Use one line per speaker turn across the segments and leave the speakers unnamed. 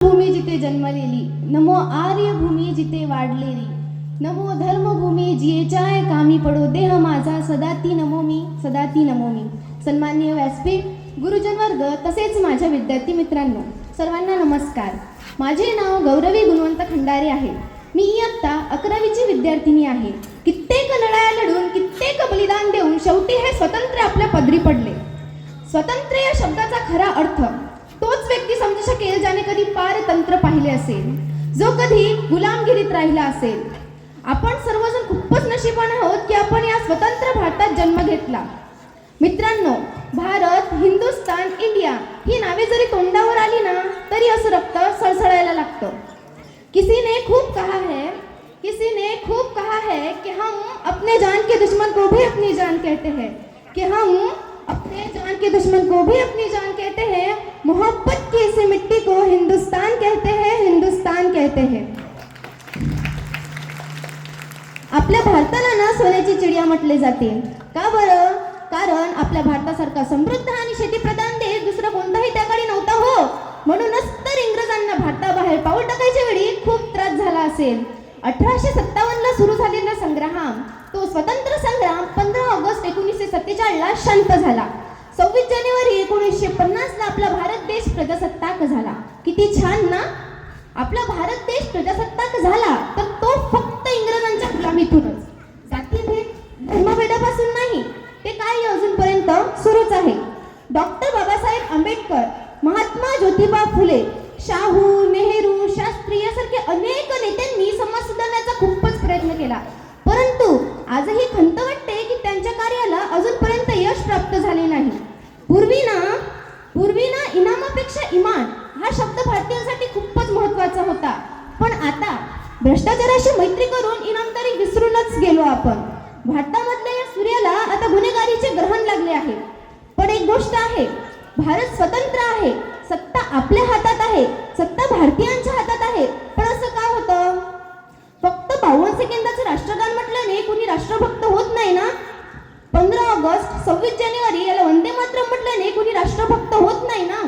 भूमी जिथे जन्मलेली, नमो आर्य भूमी जिथे वाढलेली, नमो धर्मभूमी जियेच्या कामी पडो देह माझा, सदा ती नमो मी, सदा ती नमो मी. सन्माननीय व्यासपीठ, गुरुजन वर्ग तसेच माझ्या विद्यार्थी मित्रांनो, सर्वांना नमस्कार. माझे नाव गौरवी गुणवंत खंडारे आहे. मी इयत्ता 11वीची विद्यार्थिनी आहे. कित्येक लढाया लढून, कित्येक बलिदान देऊन शेवटी हे स्वातंत्र्य आपल्या पदरी पडले. स्वातंत्र्य या शब्दाचा खरा अर्थ तोच व्यक्ती समजू शकेल ज्याने कधी पारतंत्र्य पाहिले असेल, जो कधी गुलामगिरीत राहिला असेल. आपण सर्वजण खूपच नशिबान आहोत की आपण या स्वतंत्र भारतात जन्म घेतला. मित्रांनो, भारत, हिंदुस्तान, इंडिया ही नावे जरी तोंडावर आली ना तरी असं रक्त सळसळायला लागतं. किसी ने खूप कहा है कि हम अपने जान के दुश्मन को भी अपनी जान कहते हैं, कि हम अपने जान के दुश्मन को भी अपनी जान कहते हैं. मोहब्बत की इसी मिट्टी को हिंदुस्तान कहते हैं, हिंदुस्तान कहते हैं. आपल्या भारताला ना सोन्याची चिडिया म्हटले जाते. का बरं? कारण आपल्या भारतासारखा समृद्ध आणि शेतीप्रधान देश दुसरा कोणताही त्या काळी नव्हता हो. म्हणूनच तर इंग्रजांना भारताबाहेर पाऊल टाकायच्या वेळी खूप त्रास झाला असेल. 1857ला सुरू झालेला संग्राम, तो स्वतंत्र संग्राम 15 ऑगस्ट 1947ला शांत झाला. 26 जानेवारी 1950ला आपला भारत देश प्रजासत्ताक झाला. किती छान ना? आपला भारत देश प्रजासत्ताक झाला तर तो फक्त इंग्रजांच्या गुलामीतूनच. जातीभेद, धर्मभेदापासून नाही, ते काय अजूनपर्यंत सुरूच आहे. डॉक्टर बाबासाहेब आंबेडकर, महात्मा ज्योतिबा फुले, शाहू, नेहरू, शास्त्री यासारखे अनेक नेत्यांनी समाज सुधारण्याचा खूपच प्रयत्न केला. परंतु आजही खंत वाटते की त्यांच्या कार्याला अजूनपर्यंत यश प्राप्त झाले नाही. पूर्वी ना इनामापेक्षा इमान हा शब्द भारतीयांसाठी खूपच महत्त्वाचा होता. पण आता भ्रष्टाचाराशी मैत्री करून इनामदारी विसरूनच गेलो आपण. भारतामधल्या या सूर्याला आता गुन्हेगारीचे ग्रहण लागले आहे. पण एक गोष्ट आहे, भारत स्वतंत्र आहे, सत्ता आपल्या हातात आहे, सत्ता भारतीयांच्या हातात आहे. पण असं का होतं? फक्त 52 सेकंदाचं राष्ट्रगान म्हटल्याने कुणी राष्ट्रभक्त होत नाही ना. 15 ऑगस्ट, 26 जानेवारी याला वंदे मातरम म्हटल्याने कुणी राष्ट्रभक्त होत नाही ना.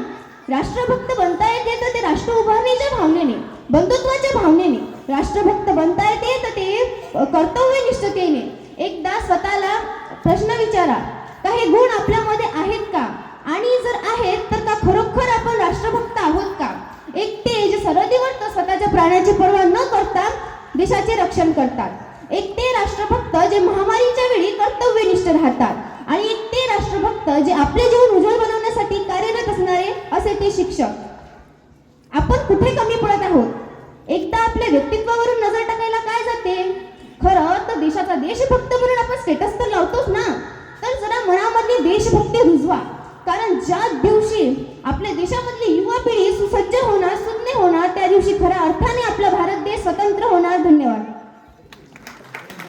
राष्ट्रभक्त बनता येते तर ते राष्ट्र उभारणीच्या भावनेने, बंधुत्वाच्या भावनेने. राष्ट्रभक्त बनता येते तर ते कर्तव्यनिष्ठतेने. एकदा स्वतःला प्रश्न विचारा, काही गुण आपल्यामध्ये आहेत का? आणि जर आहेत तर का खरोखर आपण राष्ट्रभक्त आहोत का? एक ते जे सरहद्दीवर स्वतःच्या प्राण्याची पर्वा न करता देशाचे रक्षण करतात. एक ते राष्ट्रभक्त जे महामारीच्या वेळी कर्तव्यनिष्ठ राहतात. आणि एक ते राष्ट्रभक्त जे आपले जीवन उज्ज्वल बनवण्यासाठी कार्यरत असणारे असे ते शिक्षक. आपण कुठे कमी पडत आहोत? एकदा आपल्या व्यक्तित्वावरून नजर टाकायला काय जाते? खरं तर देशाचा देशभक्त म्हणून आपण स्टेटस तर लावतोच ना. तर जरा मनामधली देशभक्ती रुजवा. कारण ज्या दिवशी आपल्या देशामधली युवा पिढी सुसज्ज होणार, सुज्ञ होणार, त्या दिवशी खऱ्या अर्थाने